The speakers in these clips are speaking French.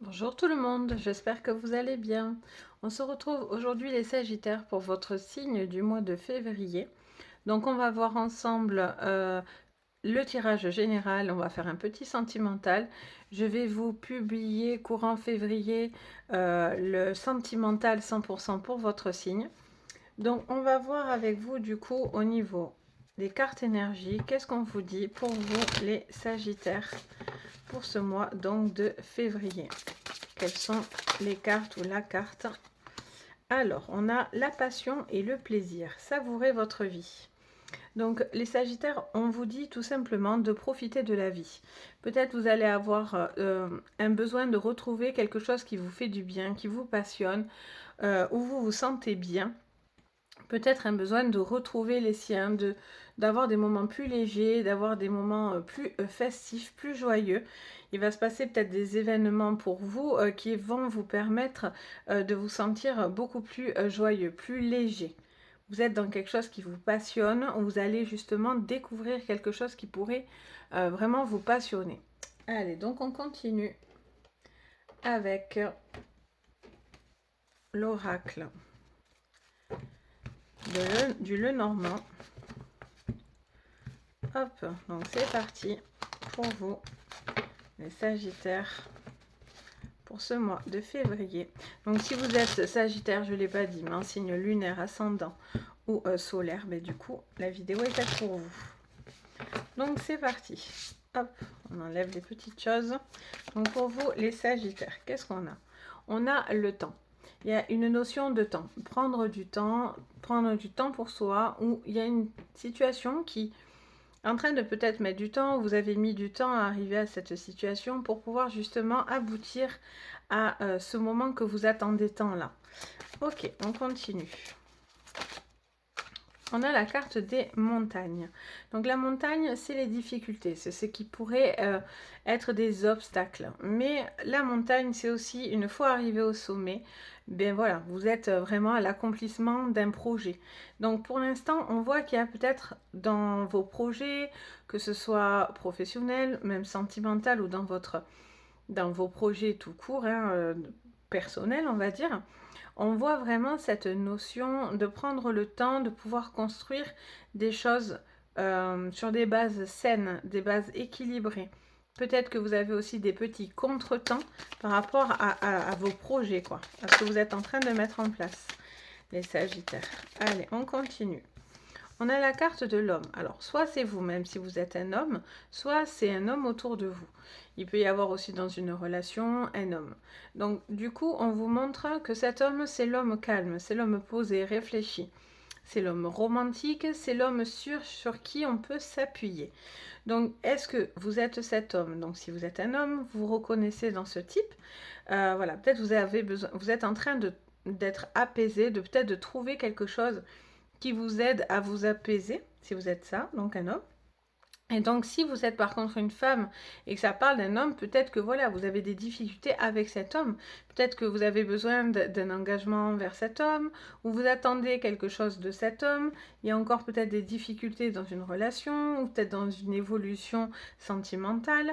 Bonjour tout le monde, j'espère que vous allez bien. On se retrouve aujourd'hui les Sagittaires pour votre signe du mois de février. Donc on va voir ensemble le tirage général, on va faire un petit sentimental. Je vais vous publier courant février le sentimental 100% pour votre signe. Donc on va voir avec vous du coup au niveau des cartes énergie, qu'est-ce qu'on vous dit pour vous les Sagittaires pour ce mois donc de février. Quelles sont les cartes ou la carte? Alors, on a la passion et le plaisir. Savourez votre vie. Donc, les Sagittaires, on vous dit tout simplement de profiter de la vie. Peut-être vous allez avoir un besoin de retrouver quelque chose qui vous fait du bien, qui vous passionne, où vous vous sentez bien. Peut-être un besoin de retrouver les siens, d'avoir des moments plus légers, d'avoir des moments plus festifs, plus joyeux. Il va se passer peut-être des événements pour vous qui vont vous permettre de vous sentir beaucoup plus joyeux, plus léger. Vous êtes dans quelque chose qui vous passionne, vous allez justement découvrir quelque chose qui pourrait vraiment vous passionner. Allez, donc on continue avec l'oracle du Lenormand. Hop, donc c'est parti pour vous, les Sagittaires, pour ce mois de février. Donc si vous êtes Sagittaire, je ne l'ai pas dit, mais en signe lunaire, ascendant ou solaire, mais du coup, la vidéo est faite pour vous. Donc c'est parti. Hop, on enlève les petites choses. Donc pour vous, les Sagittaires, qu'est-ce qu'on a? On a le temps. Il y a une notion de temps. Prendre du temps pour soi, où il y a une situation qui en train de peut-être mettre du temps, vous avez mis du temps à arriver à cette situation pour pouvoir justement aboutir à ce moment que vous attendez tant là. Ok, on continue. On a la carte des montagnes. Donc la montagne, c'est les difficultés, c'est ce qui pourrait être des obstacles. Mais la montagne, c'est aussi, une fois arrivé au sommet, ben voilà, vous êtes vraiment à l'accomplissement d'un projet. Donc pour l'instant, on voit qu'il y a peut-être dans vos projets, que ce soit professionnel, même sentimental ou dans vos projets tout court, hein, personnels, on va dire, on voit vraiment cette notion de prendre le temps de pouvoir construire des choses sur des bases saines, des bases équilibrées. Peut-être que vous avez aussi des petits contretemps par rapport à vos projets, quoi, à ce que vous êtes en train de mettre en place, les Sagittaires. Allez, on continue. On a la carte de l'homme. Alors, soit c'est vous-même si vous êtes un homme, soit c'est un homme autour de vous. Il peut y avoir aussi dans une relation un homme. Donc, du coup, on vous montre que cet homme, c'est l'homme calme, c'est l'homme posé, réfléchi. C'est l'homme romantique, c'est l'homme sûr sur qui on peut s'appuyer. Donc, est-ce que vous êtes cet homme? Donc, si vous êtes un homme, vous vous reconnaissez dans ce type. Voilà, peut-être vous avez besoin, vous êtes en train d'être apaisé, de peut-être de trouver quelque chose qui vous aide à vous apaiser, si vous êtes ça, donc un homme. Et donc, si vous êtes par contre une femme et que ça parle d'un homme, peut-être que voilà, vous avez des difficultés avec cet homme. Peut-être que vous avez besoin d'un engagement vers cet homme, ou vous attendez quelque chose de cet homme. Il y a encore peut-être des difficultés dans une relation, ou peut-être dans une évolution sentimentale.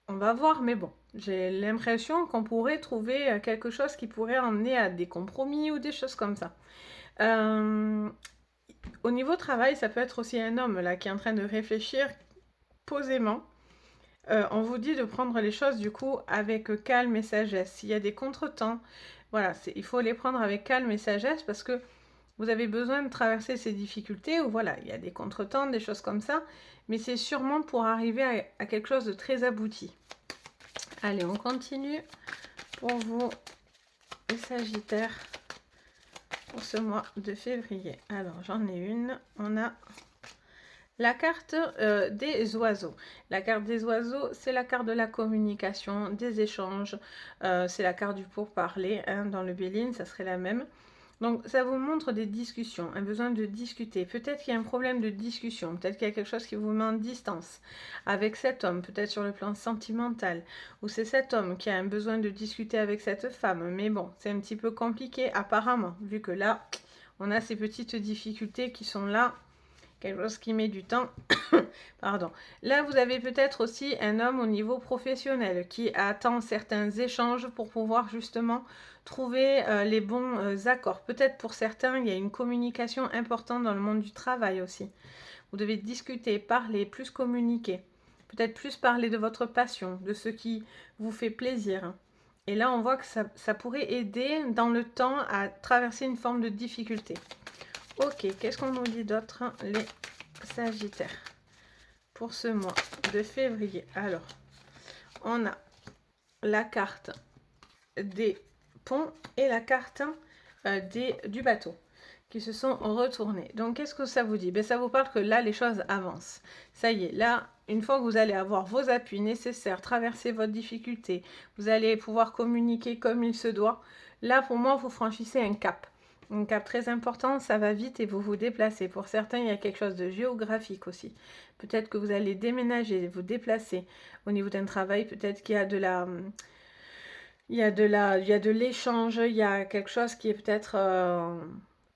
On va voir, mais bon, j'ai l'impression qu'on pourrait trouver quelque chose qui pourrait emmener à des compromis ou des choses comme ça. Au niveau travail, ça peut être aussi un homme là qui est en train de réfléchir posément. On vous dit de prendre les choses du coup avec calme et sagesse. S'il y a des contretemps, voilà, il faut les prendre avec calme et sagesse parce que vous avez besoin de traverser ces difficultés où voilà, il y a des contretemps, des choses comme ça, mais c'est sûrement pour arriver à quelque chose de très abouti. Allez, on continue pour vous, les Sagittaires, pour ce mois de février. Alors, j'en ai une. On a la carte des oiseaux. La carte des oiseaux, c'est la carte de la communication, des échanges. C'est la carte du pourparler. Hein, dans le Béline, ça serait la même. Donc, ça vous montre des discussions, un besoin de discuter. Peut-être qu'il y a un problème de discussion. Peut-être qu'il y a quelque chose qui vous met en distance avec cet homme, peut-être sur le plan sentimental. Ou c'est cet homme qui a un besoin de discuter avec cette femme. Mais bon, c'est un petit peu compliqué apparemment, vu que là, on a ces petites difficultés qui sont là, quelque chose qui met du temps. Pardon. Là, vous avez peut-être aussi un homme au niveau professionnel qui attend certains échanges pour pouvoir justement trouver les bons accords. Peut-être pour certains, il y a une communication importante dans le monde du travail aussi. Vous devez discuter, parler, plus communiquer. Peut-être plus parler de votre passion, de ce qui vous fait plaisir. Et là, on voit que ça pourrait aider dans le temps à traverser une forme de difficulté. Ok, qu'est-ce qu'on nous dit d'autre, les Sagittaires, pour ce mois de février? Alors, on a la carte des ponts et la carte du bateau qui se sont retournés. Donc, qu'est-ce que ça vous dit? Ça vous parle que là, les choses avancent. Ça y est, là, une fois que vous allez avoir vos appuis nécessaires, traverser votre difficulté, vous allez pouvoir communiquer comme il se doit. Là, pour moi, vous franchissez un cap. Un cap très important, ça va vite et vous vous déplacez. Pour certains, il y a quelque chose de géographique aussi. Peut-être que vous allez déménager, vous déplacer. Au niveau d'un travail, peut-être qu'il y a de la... Il y a de l'échange, il y a quelque chose qui est peut-être...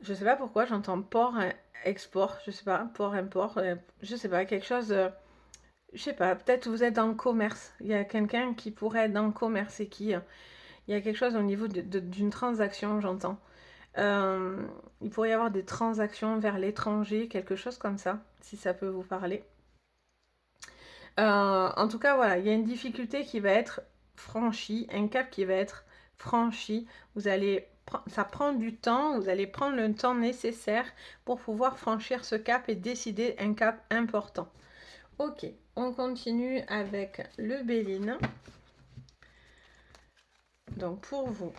je sais pas pourquoi, j'entends port, export, je sais pas, port, import, je sais pas, quelque chose... je sais pas, peut-être vous êtes dans le commerce. Il y a quelqu'un qui pourrait être dans le commerce et qui... il y a quelque chose au niveau d'une transaction, j'entends. Il pourrait y avoir des transactions vers l'étranger, quelque chose comme ça, si ça peut vous parler. En tout cas, voilà, il y a une difficulté qui va être franchie, un cap qui va être franchi. Vous allez, ça prend du temps, vous allez prendre le temps nécessaire pour pouvoir franchir ce cap et décider un cap important. Ok, on continue avec le Béline. Donc pour vous,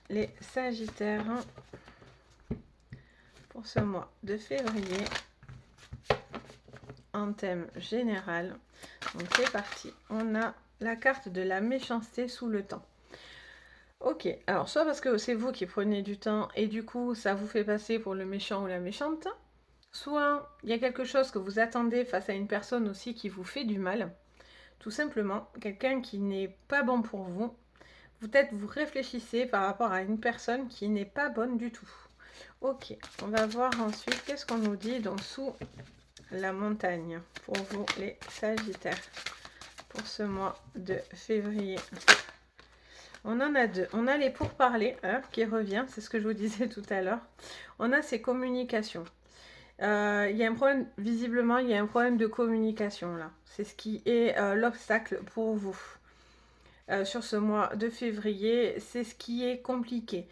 les Sagittaires, pour ce mois de février, en thème général. Donc c'est parti. On a la carte de la méchanceté sous le temps. Ok, alors soit parce que c'est vous qui prenez du temps et du coup ça vous fait passer pour le méchant ou la méchante, soit il y a quelque chose que vous attendez face à une personne aussi qui vous fait du mal, tout simplement, quelqu'un qui n'est pas bon pour vous. Peut-être vous réfléchissez par rapport à une personne qui n'est pas bonne du tout. Ok, on va voir ensuite qu'est-ce qu'on nous dit donc sous la montagne pour vous les Sagittaires pour ce mois de février. On en a deux. On a les pourparlers qui revient, c'est ce que je vous disais tout à l'heure. On a ces communications. Il y a un problème, visiblement, il y a un problème de communication là. C'est ce qui est l'obstacle pour vous. Sur ce mois de février, c'est ce qui est compliqué.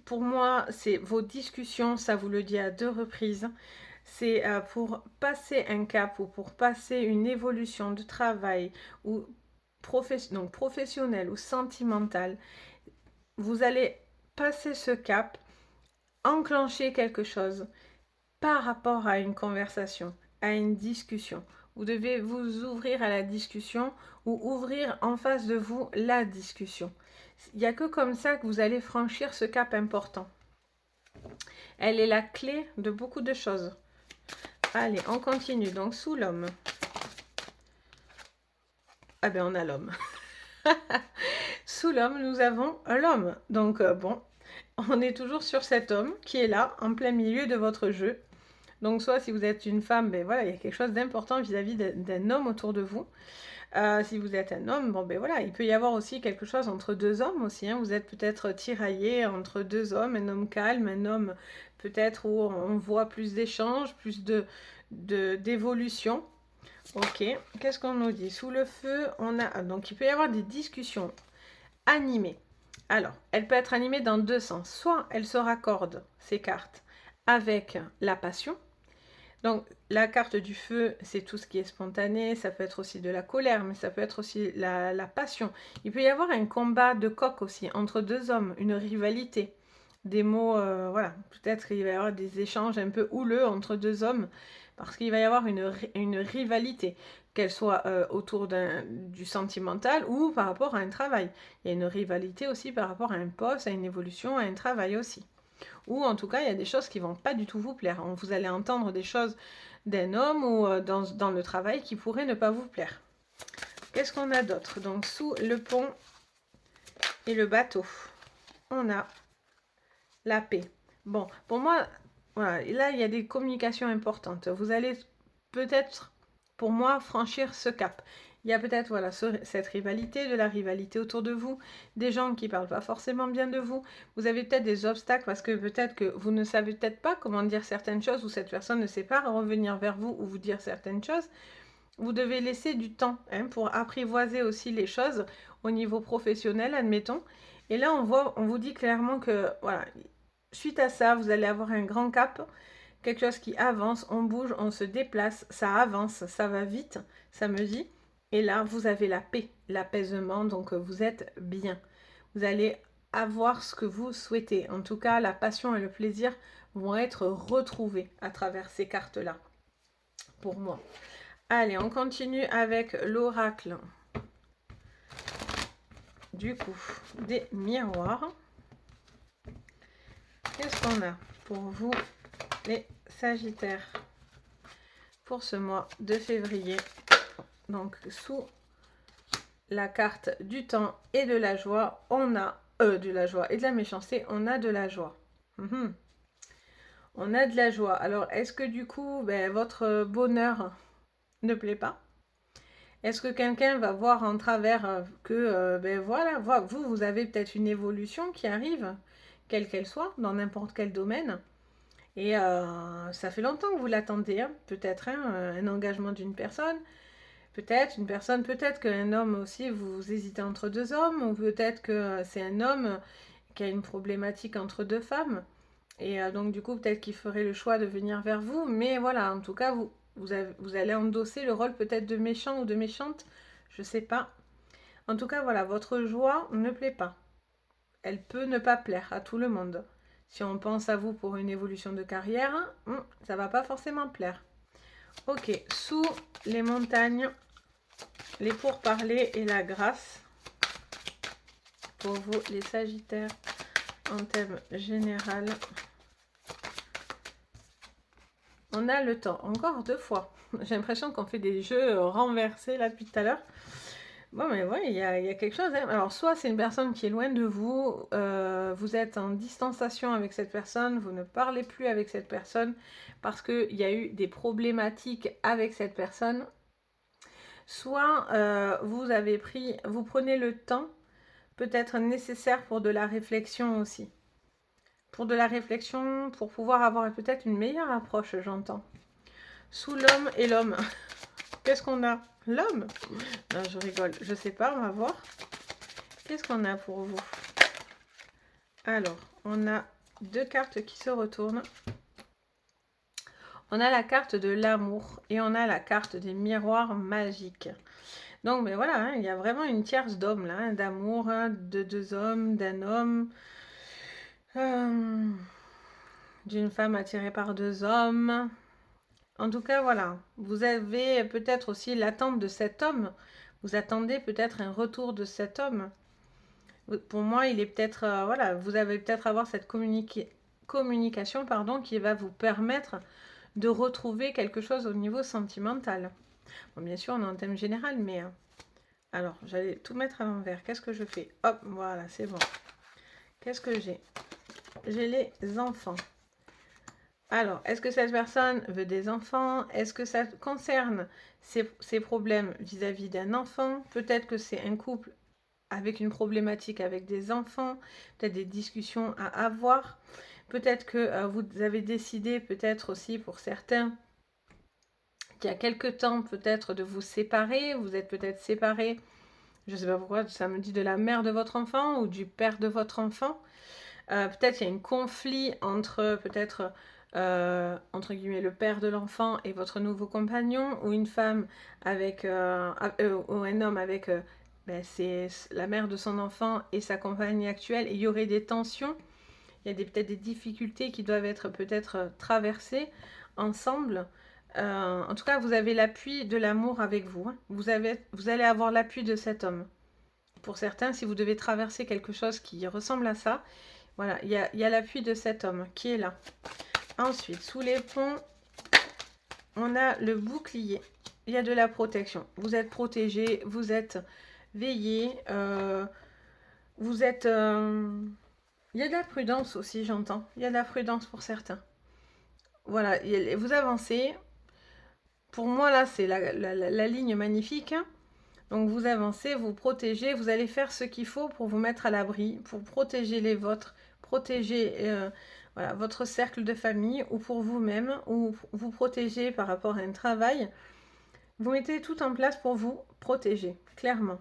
Pour moi, c'est vos discussions, ça vous le dit à 2 reprises. C'est pour passer un cap ou pour passer une évolution de travail ou professionnelle ou sentimentale. Vous allez passer ce cap, enclencher quelque chose par rapport à une conversation, à une discussion. Vous devez vous ouvrir à la discussion ou ouvrir en face de vous la discussion. Il n'y a que comme ça que vous allez franchir ce cap important. Elle est la clé de beaucoup de choses. Allez, on continue. Donc, sous l'homme. Ah ben, on a l'homme. Sous l'homme, nous avons l'homme. Donc, bon, on est toujours sur cet homme qui est là, en plein milieu de votre jeu. Donc, soit si vous êtes une femme, ben voilà, il y a quelque chose d'important vis-à-vis d'un homme autour de vous. Si vous êtes un homme, bon ben voilà, il peut y avoir aussi quelque chose entre deux hommes aussi. Hein. Vous êtes peut-être tiraillé entre deux hommes, un homme calme, un homme peut-être où on voit plus d'échanges, plus d'évolution. Ok, qu'est-ce qu'on nous dit? Sous le feu, on a... Donc il peut y avoir des discussions animées. Alors, elle peut être animée dans deux sens. Soit elle se raccorde, ces cartes, avec la passion. Donc, la carte du feu, c'est tout ce qui est spontané, ça peut être aussi de la colère, mais ça peut être aussi la passion. Il peut y avoir un combat de coq aussi, entre deux hommes, une rivalité. Des mots, voilà, peut-être qu'il va y avoir des échanges un peu houleux entre deux hommes, parce qu'il va y avoir une rivalité, qu'elle soit autour du sentimental ou par rapport à un travail. Il y a une rivalité aussi par rapport à un poste, à une évolution, à un travail aussi. Ou en tout cas, il y a des choses qui ne vont pas du tout vous plaire. Vous allez entendre des choses d'un homme ou dans le travail qui pourraient ne pas vous plaire. Qu'est-ce qu'on a d'autre? Donc, sous le pont et le bateau, on a la paix. Bon, pour moi, voilà, et là, il y a des communications importantes. Vous allez peut-être, pour moi, franchir ce cap. Il y a peut-être voilà, cette rivalité, de la rivalité autour de vous, des gens qui ne parlent pas forcément bien de vous. Vous avez peut-être des obstacles parce que peut-être que vous ne savez peut-être pas comment dire certaines choses ou cette personne ne sait pas revenir vers vous ou vous dire certaines choses. Vous devez laisser du temps pour apprivoiser aussi les choses au niveau professionnel, admettons. Et là, on vous dit clairement que voilà, suite à ça, vous allez avoir un grand cap, quelque chose qui avance, on bouge, on se déplace, ça avance, ça va vite, ça me dit. Et là, vous avez la paix, l'apaisement, donc vous êtes bien. Vous allez avoir ce que vous souhaitez. En tout cas, la passion et le plaisir vont être retrouvés à travers ces cartes-là, pour moi. Allez, on continue avec l'oracle. Du coup, des miroirs. Qu'est-ce qu'on a pour vous, les Sagittaires, pour ce mois de février? Donc, sous la carte du temps et de la joie, on a de la joie et de la méchanceté, on a de la joie. On a de la joie. Alors, est-ce que du coup, votre bonheur ne plaît pas? Est-ce que quelqu'un va voir en travers que, voilà, vous avez peut-être une évolution qui arrive, quelle qu'elle soit, dans n'importe quel domaine. Et ça fait longtemps que vous l'attendez, hein, peut-être un engagement d'une personne, peut-être une personne, peut-être qu'un homme aussi, vous hésitez entre deux hommes, ou peut-être que c'est un homme qui a une problématique entre deux femmes. Et donc du coup, peut-être qu'il ferait le choix de venir vers vous. Mais voilà, en tout cas, vous allez endosser le rôle peut-être de méchant ou de méchante. Je sais pas. En tout cas, voilà, votre joie ne plaît pas. Elle peut ne pas plaire à tout le monde. Si on pense à vous pour une évolution de carrière, ça va pas forcément plaire. Ok, sous les montagnes, les pourparlers et la grâce. Pour vous, les Sagittaires, en thème général. On a le temps, encore deux fois. J'ai l'impression qu'on fait des jeux renversés là depuis tout à l'heure. Bon, mais ouais, il y a quelque chose. Alors, soit c'est une personne qui est loin de vous, vous êtes en distanciation avec cette personne, vous ne parlez plus avec cette personne parce qu'il y a eu des problématiques avec cette personne. Soit vous prenez le temps peut-être nécessaire pour de la réflexion aussi. Pour de la réflexion, pour pouvoir avoir peut-être une meilleure approche, j'entends. Sous l'homme et l'homme. Qu'est-ce qu'on a? L'homme? Non, je rigole. Je sais pas, on va voir. Qu'est-ce qu'on a pour vous? Alors, on a deux cartes qui se retournent. On a la carte de l'amour et on a la carte des miroirs magiques. Donc, mais voilà, il y a vraiment une tierce d'hommes là, d'amour, de deux hommes, d'un homme, d'une femme attirée par deux hommes. En tout cas, voilà, vous avez peut-être aussi l'attente de cet homme. Vous attendez peut-être un retour de cet homme. Pour moi, il est peut-être, voilà, vous allez peut-être avoir cette communication, pardon, qui va vous permettre de retrouver quelque chose au niveau sentimental. Bon, bien sûr, on est en thème général, mais alors, j'allais tout mettre à l'envers. Qu'est-ce que je fais? Hop, voilà, c'est bon. Qu'est-ce que j'ai? J'ai les enfants. Alors, est-ce que cette personne veut des enfants? Est-ce que ça concerne ses problèmes vis-à-vis d'un enfant? Peut-être que c'est un couple avec une problématique avec des enfants, peut-être des discussions à avoir. Peut-être que vous avez décidé, peut-être aussi pour certains, qu'il y a quelque temps, peut-être de vous séparer. Vous êtes peut-être séparés, je ne sais pas pourquoi, ça me dit de la mère de votre enfant ou du père de votre enfant. Peut-être qu'il y a un conflit entre peut-être entre guillemets le père de l'enfant et votre nouveau compagnon, ou une femme avec ou un homme avec c'est la mère de son enfant et sa compagne actuelle, et il y aurait des tensions, il y a peut-être des difficultés qui doivent être peut-être traversées ensemble. En tout cas, vous avez l'appui de l'amour avec vous, hein. Vous allez avoir l'appui de cet homme. Pour certains, si vous devez traverser quelque chose qui ressemble à ça, voilà, il y a l'appui de cet homme qui est là. Ensuite, sous les ponts, on a le bouclier. Il y a de la protection. Vous êtes protégé, vous êtes veillé, vous êtes... Il y a de la prudence aussi, j'entends. Il y a de la prudence pour certains. voilà, vous avancez. Pour moi, là, c'est la ligne magnifique, hein. Donc, vous avancez, vous protégez, vous allez faire ce qu'il faut pour vous mettre à l'abri, pour protéger les vôtres, protéger voilà, votre cercle de famille, ou pour vous-même, ou vous protéger par rapport à un travail. Vous mettez tout en place pour vous protéger, clairement.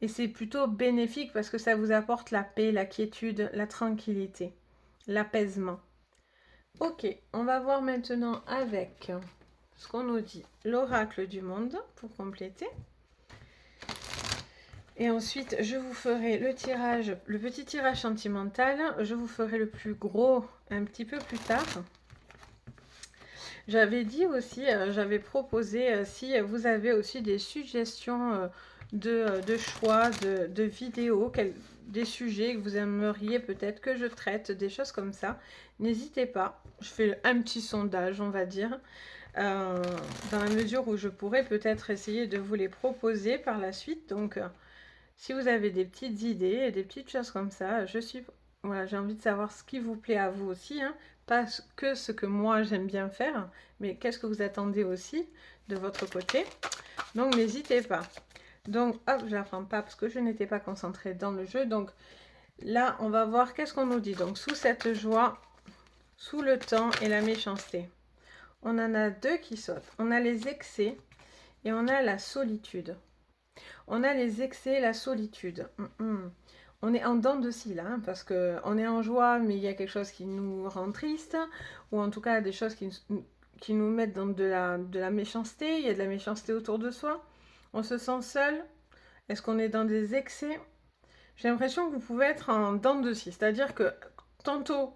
Et c'est plutôt bénéfique parce que ça vous apporte la paix, la quiétude, la tranquillité, l'apaisement. Ok, on va voir maintenant avec ce qu'on nous dit, l'oracle du monde, pour compléter. Et ensuite, je vous ferai le tirage, le petit tirage sentimental. Je vous ferai le plus gros un petit peu plus tard. J'avais dit aussi, j'avais proposé, si vous avez aussi des suggestions de choix, de vidéos, des sujets que vous aimeriez peut-être que je traite, des choses comme ça, n'hésitez pas. Je fais un petit sondage, on va dire, dans la mesure où je pourrais peut-être essayer de vous les proposer par la suite. Donc, si vous avez des petites idées et des petites choses comme ça, voilà, j'ai envie de savoir ce qui vous plaît à vous aussi, hein. Pas que ce que moi j'aime bien faire, mais qu'est-ce que vous attendez aussi de votre côté. Donc n'hésitez pas. Donc hop, je la prends pas parce que je n'étais pas concentrée dans le jeu. Donc là, on va voir qu'est-ce qu'on nous dit. Donc sous cette joie, sous le temps et la méchanceté. On en a deux qui sautent. On a les excès et on a la solitude. On a les excès, la solitude. On est en dents de scie là, hein, parce qu'on est en joie, mais il y a quelque chose qui nous rend triste, ou en tout cas des choses qui nous mettent dans de la méchanceté. Il y a de la méchanceté autour de soi. On se sent seul. Est-ce qu'on est dans des excès? J'ai l'impression que vous pouvez être en dents de scie, c'est-à-dire que tantôt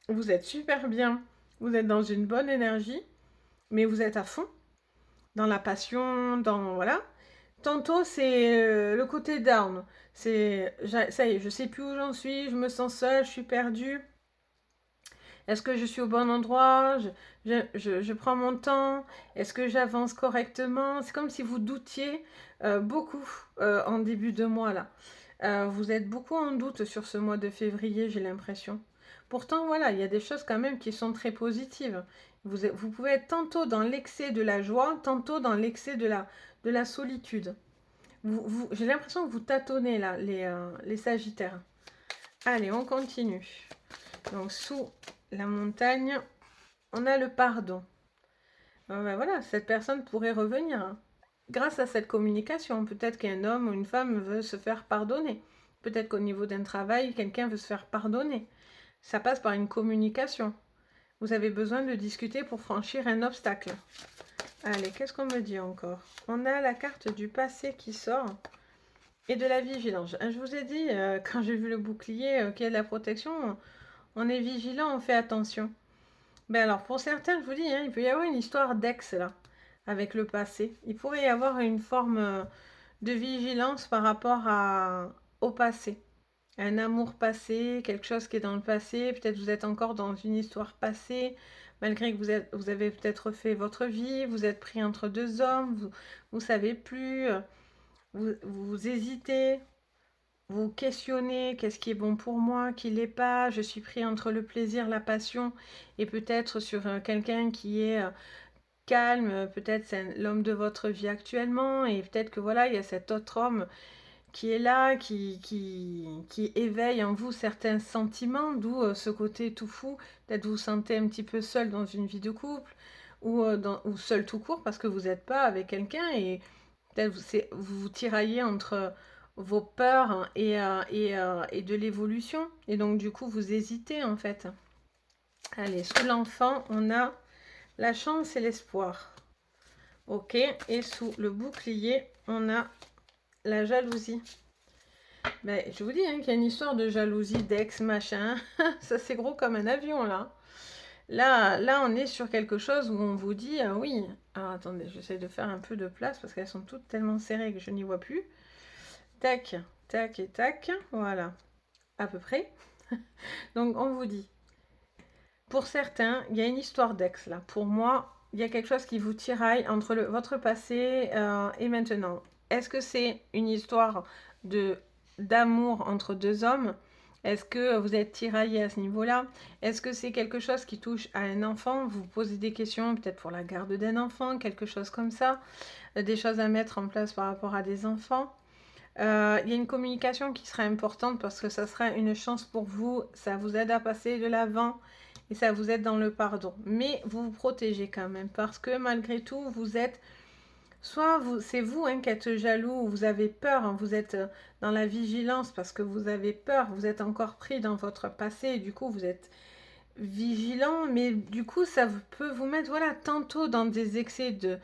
vous êtes super bien, vous êtes dans une bonne énergie, mais vous êtes à fond dans la passion, dans voilà. Tantôt, c'est le côté down. C'est, ça y est, je sais plus où j'en suis, je me sens seule, je suis perdue. Est-ce que je suis au bon endroit? Je prends mon temps. Est-ce que j'avance correctement? C'est comme si vous doutiez beaucoup en début de mois là. Vous êtes beaucoup en doute sur ce mois de février, j'ai l'impression. Pourtant, voilà, il y a des choses quand même qui sont très positives. Vous pouvez être tantôt dans l'excès de la joie, tantôt dans l'excès de la solitude. J'ai l'impression que vous tâtonnez là, les Sagittaires. Allez, on continue. Donc, sous la montagne, on a le pardon. Ben voilà, cette personne pourrait revenir, hein. Grâce à cette communication, peut-être qu'un homme ou une femme veut se faire pardonner. Peut-être qu'au niveau d'un travail, quelqu'un veut se faire pardonner. Ça passe par une communication. Vous avez besoin de discuter pour franchir un obstacle. Allez, qu'est-ce qu'on me dit encore? On a la carte du passé qui sort et de la vigilance. Je vous ai dit, quand j'ai vu le bouclier qui est de la protection, on est vigilant, on fait attention. Ben alors, pour certains, je vous dis, hein, il peut y avoir une histoire d'ex là, avec le passé. Il pourrait y avoir une forme de vigilance par rapport au passé. Un amour passé, quelque chose qui est dans le passé. Peut-être vous êtes encore dans une histoire passée, malgré que vous avez peut-être fait votre vie, vous êtes pris entre deux hommes, vous savez plus, vous hésitez, vous questionnez, qu'est-ce qui est bon pour moi, qui l'est pas, je suis pris entre le plaisir, la passion, et peut-être sur quelqu'un qui est calme, peut-être c'est l'homme de votre vie actuellement, et peut-être que voilà, il y a cet autre homme qui est là, qui éveille en vous certains sentiments, d'où ce côté tout fou, peut-être vous vous sentez un petit peu seul dans une vie de couple, ou seul tout court parce que vous n'êtes pas avec quelqu'un, et peut-être vous vous tiraillez entre vos peurs, hein, et de l'évolution, et donc du coup vous hésitez en fait. Allez, sous l'enfant, on a la chance et l'espoir. Ok, et sous le bouclier, on a la jalousie. Ben, je vous dis hein, qu'il y a une histoire de jalousie, d'ex, machin. Ça, c'est gros comme un avion, là. Là, on est sur quelque chose où on vous dit, oui. Alors, attendez, j'essaie de faire un peu de place parce qu'elles sont toutes tellement serrées que je n'y vois plus. Tac, tac et tac. Voilà, à peu près. Donc, on vous dit, pour certains, il y a une histoire d'ex, là. Pour moi, il y a quelque chose qui vous tiraille entre votre passé et maintenant. Est-ce que c'est une histoire d'amour entre deux hommes? Est-ce que vous êtes tiraillé à ce niveau-là? Est-ce que c'est quelque chose qui touche à un enfant? Vous vous posez des questions peut-être pour la garde d'un enfant, quelque chose comme ça, des choses à mettre en place par rapport à des enfants. Il y a une communication qui sera importante parce que ça sera une chance pour vous, ça vous aide à passer de l'avant et ça vous aide dans le pardon. Mais vous vous protégez quand même parce que malgré tout, vous êtes, soit c'est vous hein, qui êtes jaloux, vous avez peur, hein, vous êtes dans la vigilance parce que vous avez peur, vous êtes encore pris dans votre passé et du coup vous êtes vigilant, mais du coup ça peut vous mettre voilà tantôt dans des excès de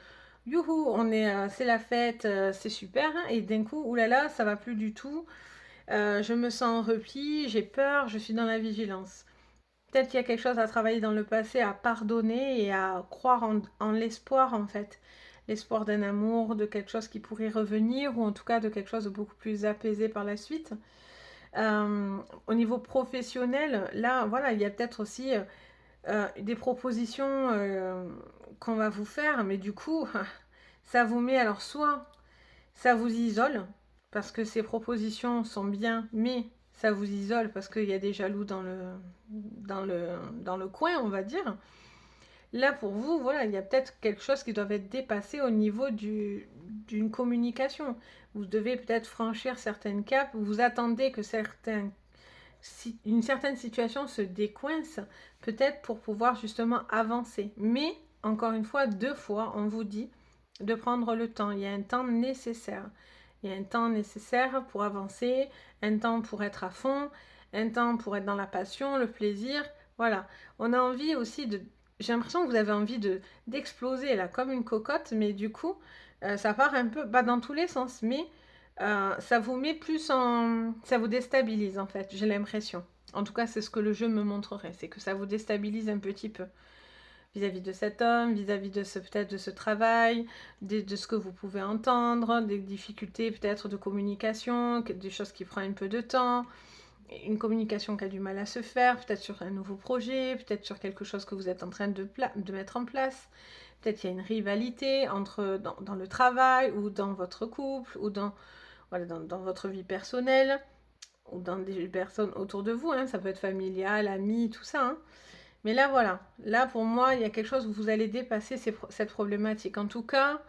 youhou, on est c'est la fête, c'est super hein, et d'un coup oulala ça va plus du tout, je me sens en repli, j'ai peur, je suis dans la vigilance. Peut-être qu'il y a quelque chose à travailler dans le passé, à pardonner et à croire en l'espoir en fait. L'espoir d'un amour, de quelque chose qui pourrait revenir ou en tout cas de quelque chose de beaucoup plus apaisé par la suite. Au niveau professionnel, là voilà, il y a peut-être aussi des propositions qu'on va vous faire, mais du coup, ça vous met alors soit ça vous isole parce que ces propositions sont bien, mais ça vous isole parce qu'il y a des jaloux dans le coin, on va dire. Là, pour vous, voilà, il y a peut-être quelque chose qui doit être dépassé au niveau d'une communication. Vous devez peut-être franchir certaines caps, vous attendez que une certaine situation se décoince, peut-être pour pouvoir justement avancer. Mais, encore une fois, deux fois, on vous dit de prendre le temps. Il y a un temps nécessaire. Il y a un temps nécessaire pour avancer, un temps pour être à fond, un temps pour être dans la passion, le plaisir. Voilà. On a envie aussi de... J'ai l'impression que vous avez envie d'exploser là, comme une cocotte, mais du coup, ça part un peu, pas dans tous les sens, mais ça vous met plus en... Ça vous déstabilise en fait, j'ai l'impression. En tout cas, c'est ce que le jeu me montrerait, c'est que ça vous déstabilise un petit peu vis-à-vis de cet homme, vis-à-vis de peut-être de ce travail, de ce que vous pouvez entendre, des difficultés peut-être de communication, des choses qui prennent un peu de temps, une communication qui a du mal à se faire, peut-être sur un nouveau projet, peut-être sur quelque chose que vous êtes en train de mettre en place. Peut-être qu'il y a une rivalité dans le travail ou dans votre couple ou voilà, dans votre vie personnelle ou dans des personnes autour de vous. Hein. Ça peut être familial, amis, tout ça. Hein. Mais là, voilà. Là, pour moi, il y a quelque chose où vous allez dépasser cette problématique. En tout cas,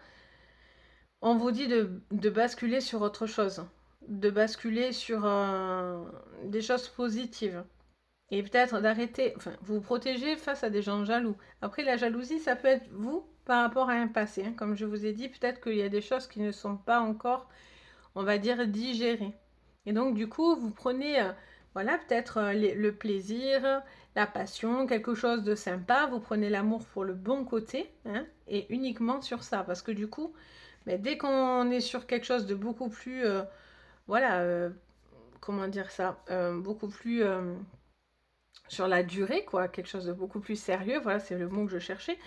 on vous dit de basculer sur autre chose. De basculer sur des choses positives. Et peut-être d'arrêter, enfin, vous protéger face à des gens jaloux. Après, la jalousie, ça peut être vous par rapport à un passé. Hein. Comme je vous ai dit, peut-être qu'il y a des choses qui ne sont pas encore, on va dire, digérées. Et donc, du coup, vous prenez, voilà, peut-être le plaisir, la passion, quelque chose de sympa. Vous prenez l'amour pour le bon côté, hein, et uniquement sur ça. Parce que du coup, mais dès qu'on est sur quelque chose de beaucoup plus, voilà, comment dire ça, beaucoup plus sur la durée, quoi, quelque chose de beaucoup plus sérieux, voilà, c'est le mot que je cherchais.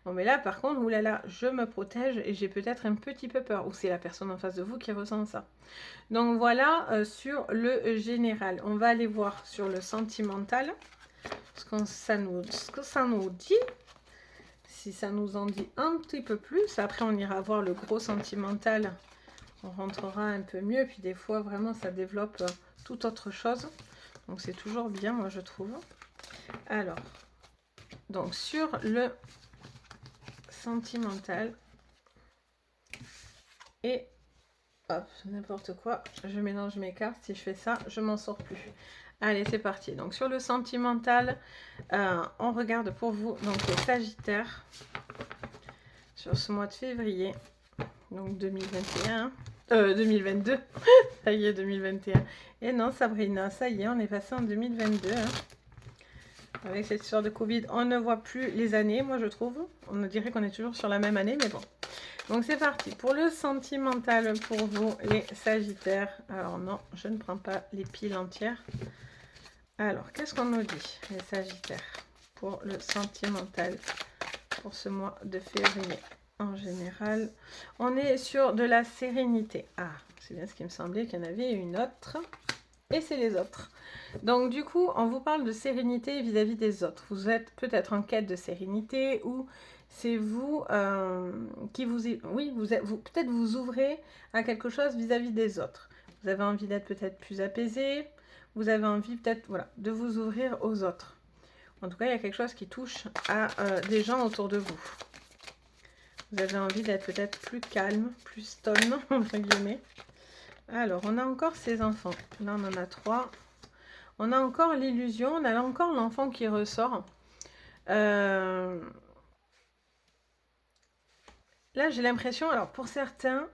Bon, mais là, par contre, oulala, je me protège et j'ai peut-être un petit peu peur, ou c'est la personne en face de vous qui ressent ça. Donc voilà, sur le général. On va aller voir sur le sentimental, ce que ça nous dit. Si ça nous en dit un petit peu plus, après on ira voir le gros sentimental, on rentrera un peu mieux, puis des fois, vraiment, ça développe tout autre chose. Donc c'est toujours bien, moi je trouve. Alors, donc sur le sentimental, et hop, n'importe quoi, je mélange mes cartes, si je fais ça, je m'en sors plus. Allez, c'est parti. Donc sur le sentimental, on regarde pour vous, donc les Sagittaires, sur ce mois de février, donc 2021, 2022, ça y est, 2021. Et non, Sabrina, ça y est, on est passé en 2022. Hein. Avec cette histoire de Covid, on ne voit plus les années, moi je trouve. On dirait qu'on est toujours sur la même année, mais bon. Donc c'est parti. Pour le sentimental, pour vous, les Sagittaires. Alors non, je ne prends pas les piles entières. Alors, qu'est-ce qu'on nous dit, les Sagittaires, pour le sentimental, pour ce mois de février en général? On est sur de la sérénité. Ah, c'est bien ce qui me semblait qu'il y en avait une autre. Et c'est les autres. Donc du coup, on vous parle de sérénité vis-à-vis des autres. Vous êtes peut-être en quête de sérénité ou c'est vous qui vous... Oui, peut-être vous ouvrez à quelque chose vis-à-vis des autres. Vous avez envie d'être peut-être plus apaisé. Vous avez envie peut-être, voilà, de vous ouvrir aux autres. En tout cas, il y a quelque chose qui touche à des gens autour de vous. Vous avez envie d'être peut-être plus calme, plus stone, entre guillemets. Alors, on a encore ces enfants. Là, on en a 3. On a encore l'illusion, on a encore l'enfant qui ressort. Là, j'ai l'impression, alors pour certains,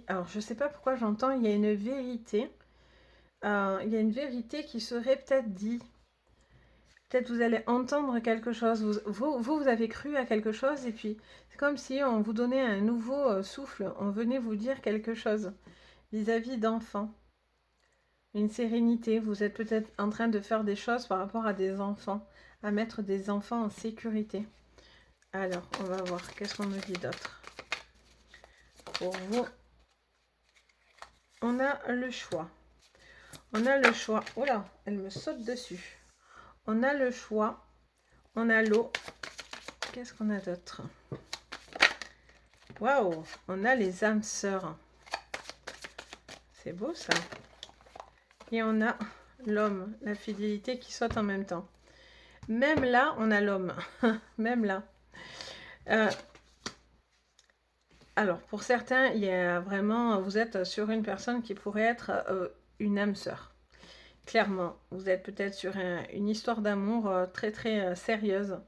alors je ne sais pas pourquoi j'entends, il y a une vérité. Il y a une vérité qui serait peut-être dit. Peut-être vous allez entendre quelque chose. Vous avez cru à quelque chose et puis c'est comme si on vous donnait un nouveau souffle. On venait vous dire quelque chose vis-à-vis d'enfants. Une sérénité. Vous êtes peut-être en train de faire des choses par rapport à des enfants. À mettre des enfants en sécurité. Alors, on va voir. Qu'est-ce qu'on nous dit d'autre? Pour vous, on a le choix. On a le choix. Oh là, elle me saute dessus. On a le choix. On a l'eau. Qu'est-ce qu'on a d'autre? Waouh, on a les âmes sœurs. C'est beau ça. Et on a l'homme, la fidélité qui saute en même temps. Même là, on a l'homme. Même là. Alors, pour certains, il y a vraiment, vous êtes sur une personne qui pourrait être une âme sœur. Clairement, vous êtes peut-être sur une histoire d'amour très très sérieuse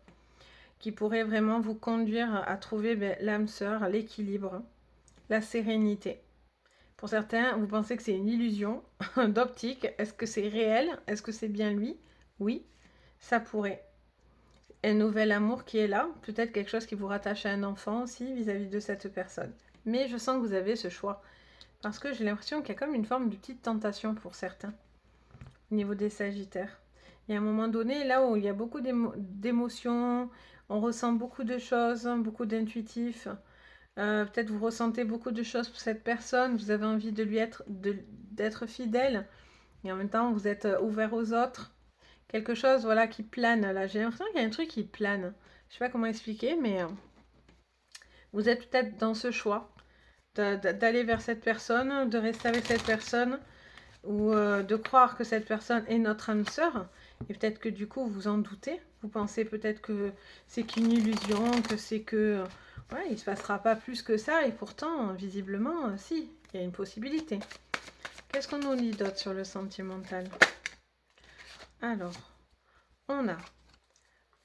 qui pourrait vraiment vous conduire à trouver l'âme sœur, l'équilibre, la sérénité. Pour certains, vous pensez que c'est une illusion d'optique. Est-ce que c'est réel? Est-ce que c'est bien lui? Oui, ça pourrait. Un nouvel amour qui est là, peut-être quelque chose qui vous rattache à un enfant aussi vis-à-vis de cette personne. Mais je sens que vous avez ce choix. Parce que j'ai l'impression qu'il y a comme une forme de petite tentation pour certains. Au niveau des Sagittaires. Il y a un moment donné, là où il y a beaucoup d'émotions, on ressent beaucoup de choses, beaucoup d'intuitifs. Peut-être vous ressentez beaucoup de choses pour cette personne, vous avez envie de lui d'être fidèle. Et en même temps, vous êtes ouvert aux autres. Quelque chose, voilà, qui plane. Là, j'ai l'impression qu'il y a un truc qui plane. Je sais pas comment expliquer, mais vous êtes peut-être dans ce choix d'aller vers cette personne, de rester avec cette personne, ou de croire que cette personne est notre âme sœur. Et peut-être que du coup, vous en doutez. Vous pensez peut-être que c'est qu'une illusion, que c'est que... ouais, il ne se passera pas plus que ça. Et pourtant, visiblement, si, il y a une possibilité. Qu'est-ce qu'on nous dit d'autre sur le sentimental? Alors, on a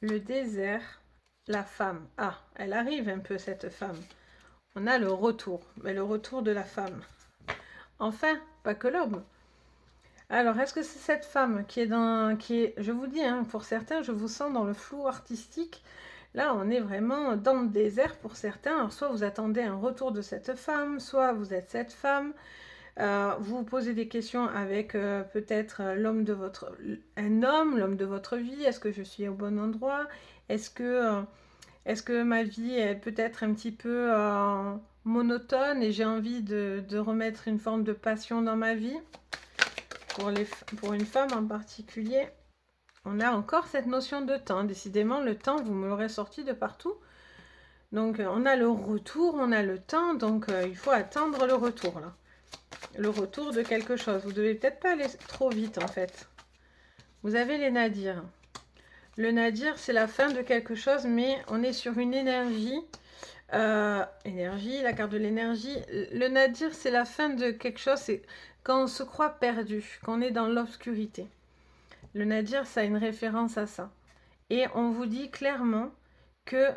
le désert, la femme. Ah, elle arrive un peu, cette femme. On a le retour, mais le retour de la femme. Enfin, pas que l'homme. Alors, est-ce que c'est cette femme qui est, je vous dis, hein, pour certains, je vous sens dans le flou artistique. Là, on est vraiment dans le désert pour certains. Alors, soit vous attendez un retour de cette femme, soit vous êtes cette femme. Vous vous posez des questions avec peut-être l'homme de votre... l'homme de votre vie. Est-ce que je suis au bon endroit? Est-ce que ma vie est peut-être un petit peu monotone et j'ai envie de remettre une forme de passion dans ma vie? Pour une femme en particulier, on a encore cette notion de temps. Décidément, le temps, vous me l'aurez sorti de partout. Donc, on a le retour, on a le temps. Donc, il faut attendre le retour, là. Le retour de quelque chose. Vous devez peut-être pas aller trop vite, en fait. Vous avez les nadirs. Le nadir, c'est la fin de quelque chose, mais on est sur une énergie. Énergie, la carte de l'énergie. Le nadir, c'est la fin de quelque chose. C'est quand on se croit perdu, quand on est dans l'obscurité. Le nadir, ça a une référence à ça. Et on vous dit clairement que,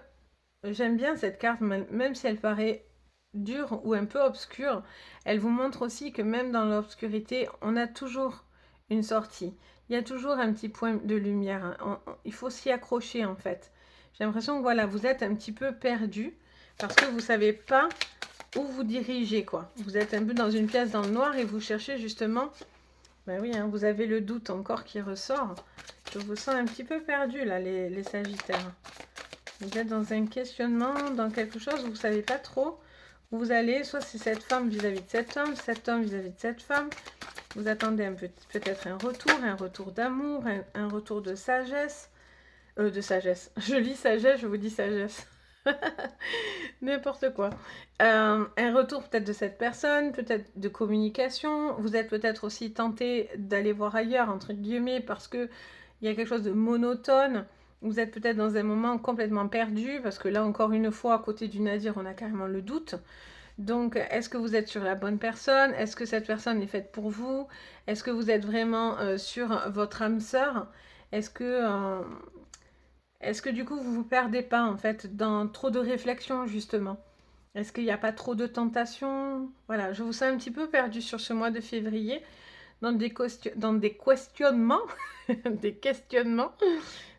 j'aime bien cette carte, même si elle paraît dure ou un peu obscure, elle vous montre aussi que même dans l'obscurité, on a toujours une sortie. Il y a toujours un petit point de lumière. Il faut s'y accrocher en fait. J'ai l'impression que voilà, vous êtes un petit peu perdu parce que vous ne savez pas où vous dirigez, quoi. Vous êtes un peu dans une pièce dans le noir et vous cherchez justement... Ben oui, hein, vous avez le doute encore qui ressort. Je vous sens un petit peu perdu là, les Sagittaires. Vous êtes dans un questionnement, dans quelque chose où vous ne savez pas trop où vous allez. Soit c'est cette femme vis-à-vis de cet homme vis-à-vis de cette femme. Vous attendez peut-être un retour d'amour, un retour de sagesse. De sagesse. Je lis sagesse, je vous dis sagesse. N'importe quoi. Un retour peut-être de cette personne, peut-être de communication. Vous êtes peut-être aussi tenté d'aller voir ailleurs, entre guillemets, parce que il y a quelque chose de monotone. Vous êtes peut-être dans un moment complètement perdu, parce que là, encore une fois, à côté du nadir, on a carrément le doute. Donc, est-ce que vous êtes sur la bonne personne? Est-ce que cette personne est faite pour vous? Est-ce que vous êtes vraiment sur votre âme sœur? Est-ce que, euh, est-ce que du coup, vous vous perdez pas en fait dans trop de réflexions justement? Est-ce qu'il n'y a pas trop de tentations? Voilà, je vous sens un petit peu perdu sur ce mois de février, dans des questionnements, des questionnements.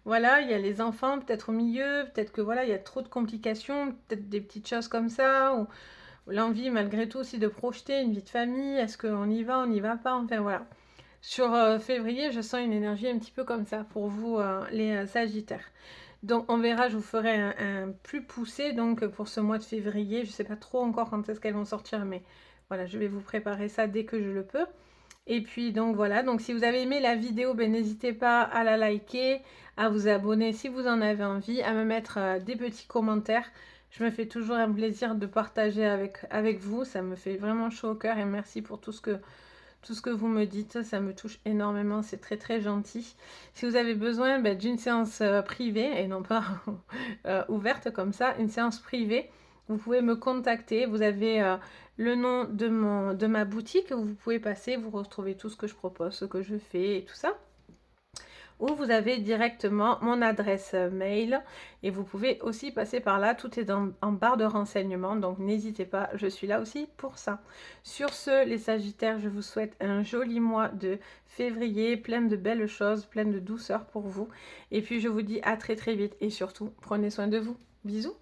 Voilà, il y a les enfants peut-être au milieu, peut-être que voilà, il y a trop de complications, peut-être des petites choses comme ça, ou l'envie malgré tout aussi de projeter une vie de famille. Est-ce qu'on y va, on n'y va pas? Enfin voilà. Sur février, je sens une énergie un petit peu comme ça pour vous, les Sagittaires. Donc on verra, je vous ferai un plus poussé donc pour ce mois de février. Je ne sais pas trop encore quand est-ce qu'elles vont sortir, mais voilà, je vais vous préparer ça dès que je le peux. Et puis donc voilà, donc si vous avez aimé la vidéo, ben, n'hésitez pas à la liker, à vous abonner si vous en avez envie, à me mettre des petits commentaires. Je me fais toujours un plaisir de partager avec vous, ça me fait vraiment chaud au cœur et merci pour tout ce que vous me dites, ça me touche énormément, c'est très très gentil. Si vous avez besoin ben, d'une séance privée et non pas ouverte comme ça, une séance privée, vous pouvez me contacter. Vous avez le nom de ma boutique où vous pouvez passer, vous retrouvez tout ce que je propose, ce que je fais et tout ça. Ou vous avez directement mon adresse mail et vous pouvez aussi passer par là, tout est en barre de renseignements, donc n'hésitez pas, je suis là aussi pour ça. Sur ce, les Sagittaires, je vous souhaite un joli mois de février, plein de belles choses, plein de douceur pour vous. Et puis je vous dis à très très vite et surtout, prenez soin de vous. Bisous.